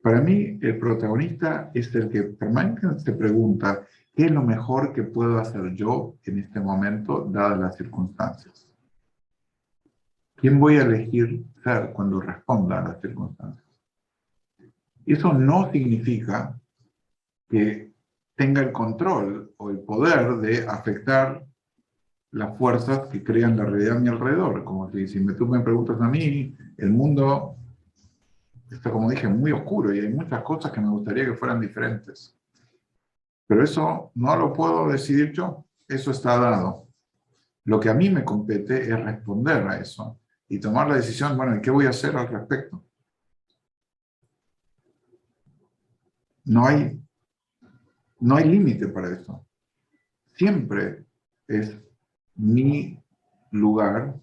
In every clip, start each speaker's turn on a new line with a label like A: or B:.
A: Para mí, el protagonista es el que permanentemente se pregunta, ¿qué es lo mejor que puedo hacer yo en este momento, dadas las circunstancias? ¿Quién voy a elegir ser cuando responda a las circunstancias? Eso no significa que tenga el control o el poder de afectar las fuerzas que crean la realidad a mi alrededor. Como si tú me preguntas a mí, el mundo está, como dije, muy oscuro y hay muchas cosas que me gustaría que fueran diferentes. Pero eso no lo puedo decidir yo, eso está dado. Lo que a mí me compete es responder a eso y tomar la decisión, bueno, ¿y qué voy a hacer al respecto? No hay límite para eso. Siempre es mi lugar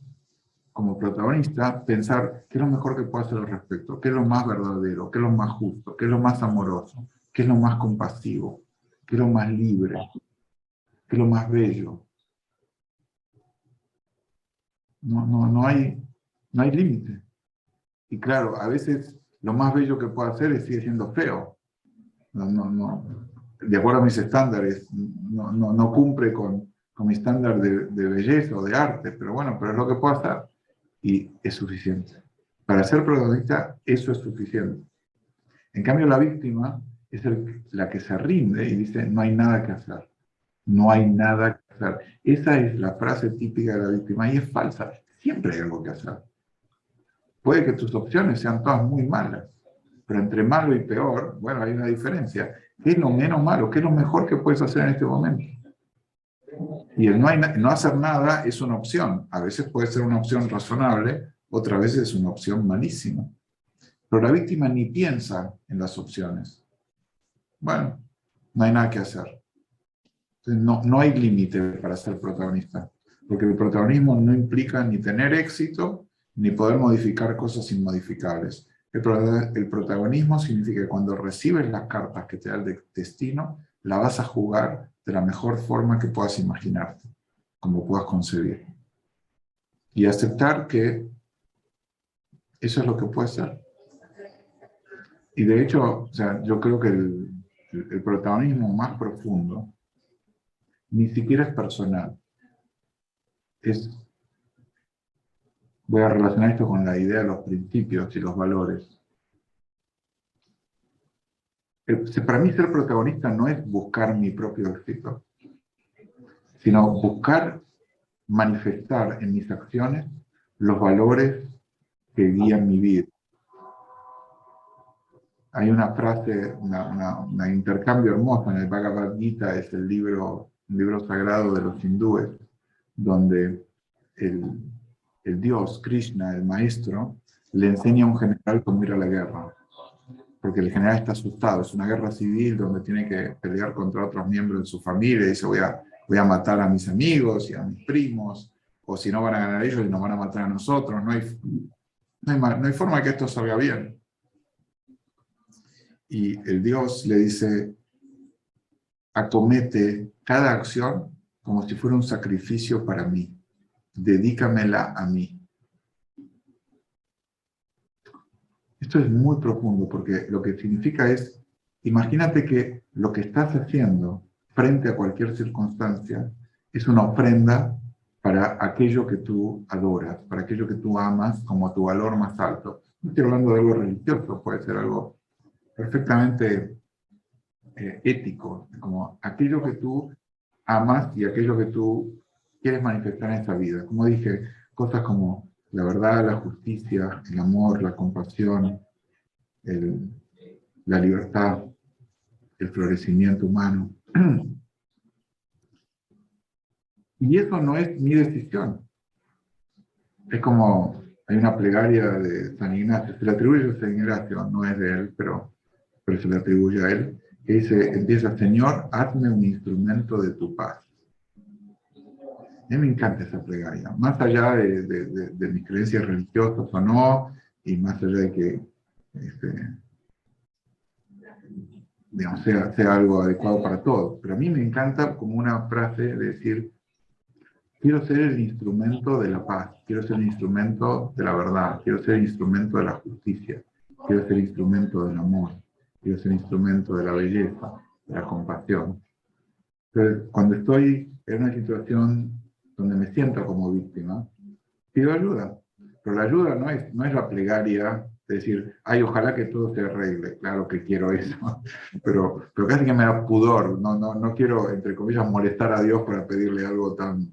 A: como protagonista pensar qué es lo mejor que puedo hacer al respecto, qué es lo más verdadero, qué es lo más justo, qué es lo más amoroso, qué es lo más compasivo, qué es lo más libre, qué es lo más bello. No hay límite. Y claro, a veces lo más bello que puedo hacer sigue siendo feo. De acuerdo a mis estándares, no cumple con mi estándar de belleza o de arte, pero bueno, pero es lo que puedo hacer y es suficiente. Para ser protagonista, eso es suficiente. En cambio, la víctima es la que se rinde y dice, no hay nada que hacer. No hay nada que hacer. Esa es la frase típica de la víctima y es falsa. Siempre hay algo que hacer. Puede que tus opciones sean todas muy malas, pero entre malo y peor, bueno, hay una diferencia. ¿Qué es lo menos malo? ¿Qué es lo mejor que puedes hacer en este momento? Y el no hacer nada es una opción. A veces puede ser una opción razonable, otras veces es una opción malísima. Pero la víctima ni piensa en las opciones. Bueno, no hay nada que hacer. Entonces, no hay límite para ser protagonista, porque el protagonismo no implica ni tener éxito, ni poder modificar cosas inmodificables. El protagonismo significa que cuando recibes las cartas que te da el destino, la vas a jugar de la mejor forma que puedas imaginarte, como puedas concebir. Y aceptar que eso es lo que puede ser. Y de hecho, o sea, yo creo que el protagonismo más profundo ni siquiera es personal. Voy a relacionar esto con la idea de los principios y los valores. Para mí ser protagonista no es buscar mi propio éxito, sino buscar manifestar en mis acciones los valores que guían mi vida. Hay una frase, un intercambio hermoso en el Bhagavad Gita, es un libro sagrado de los hindúes, donde el Dios, Krishna, el maestro, le enseña a un general cómo ir a la guerra. Porque el general está asustado, es una guerra civil donde tiene que pelear contra otros miembros de su familia y dice, voy a matar a mis amigos y a mis primos, o si no van a ganar ellos y nos van a matar a nosotros, no hay forma de que esto salga bien. Y el Dios le dice, acomete cada acción como si fuera un sacrificio para mí, dedícamela a mí. Esto es muy profundo porque lo que significa es, imagínate que lo que estás haciendo frente a cualquier circunstancia es una ofrenda para aquello que tú adoras, para aquello que tú amas como tu valor más alto. No estoy hablando de algo religioso, puede ser algo perfectamente ético, como aquello que tú amas y aquello que tú quieres manifestar en esta vida. Como dije, cosas como la verdad, la justicia, el amor, la compasión, la libertad, el florecimiento humano. Y eso no es mi decisión. Es como, hay una plegaria de San Ignacio, se le atribuye a San Ignacio, no es de él, pero se le atribuye a él, que dice, empieza, Señor, hazme un instrumento de tu paz. A mí me encanta esa plegaria, más allá de mis creencias religiosas o no, y más allá de que digamos, sea algo adecuado para todos. Pero a mí me encanta como una frase de decir, quiero ser el instrumento de la paz, quiero ser el instrumento de la verdad, quiero ser el instrumento de la justicia, quiero ser el instrumento del amor, quiero ser instrumento de la belleza, de la compasión. Entonces, cuando estoy en una situación donde me siento como víctima, pido ayuda. Pero la ayuda no es la plegaria de decir, ay, ojalá que todo se arregle. Claro que quiero eso. Pero casi que me da pudor. No quiero, entre comillas, molestar a Dios para pedirle algo tan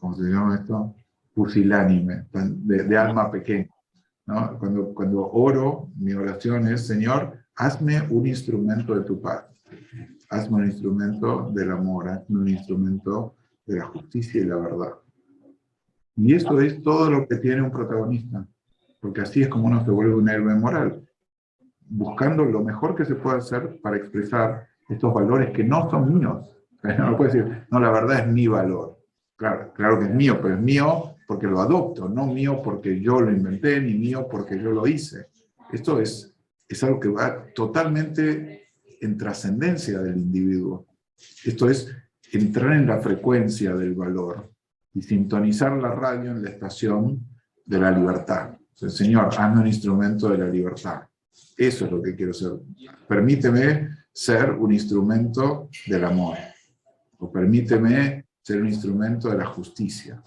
A: ¿cómo se llama esto? Pusilánime, de alma pequeña, ¿no? Cuando oro, mi oración es, Señor, hazme un instrumento de tu paz. Hazme un instrumento del amor, hazme un instrumento de la justicia y la verdad. Y eso es todo lo que tiene un protagonista, porque así es como uno se vuelve un héroe moral, buscando lo mejor que se puede hacer para expresar estos valores que no son míos. No puede decir, no, la verdad es mi valor. Claro que es mío, pero es mío porque lo adopto, no mío porque yo lo inventé, ni mío porque yo lo hice. Esto es algo que va totalmente en trascendencia del individuo. Esto es entrar en la frecuencia del valor y sintonizar la radio en la estación de la libertad. O sea, Señor, hazme un instrumento de la libertad. Eso es lo que quiero ser. Permíteme ser un instrumento del amor. O permíteme ser un instrumento de la justicia.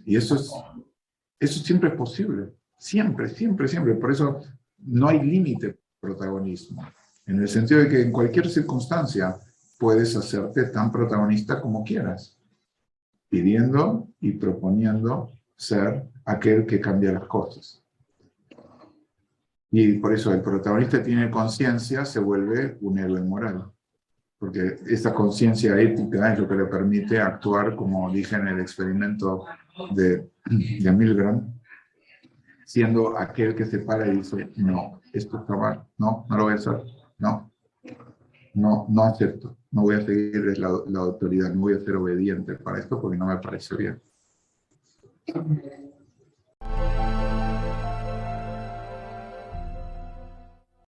A: Y eso siempre es posible. Siempre, siempre, siempre. Por eso no hay límite protagonismo. En el sentido de que en cualquier circunstancia puedes hacerte tan protagonista como quieras, pidiendo y proponiendo ser aquel que cambia las cosas. Y por eso el protagonista tiene conciencia, se vuelve un héroe moral. Porque esa conciencia ética es lo que le permite actuar, como dije en el experimento de Milgram, siendo aquel que se para y dice, no, esto está mal, no lo voy a hacer, no acepto, no voy a seguir la autoridad, no voy a ser obediente para esto porque no me parece bien.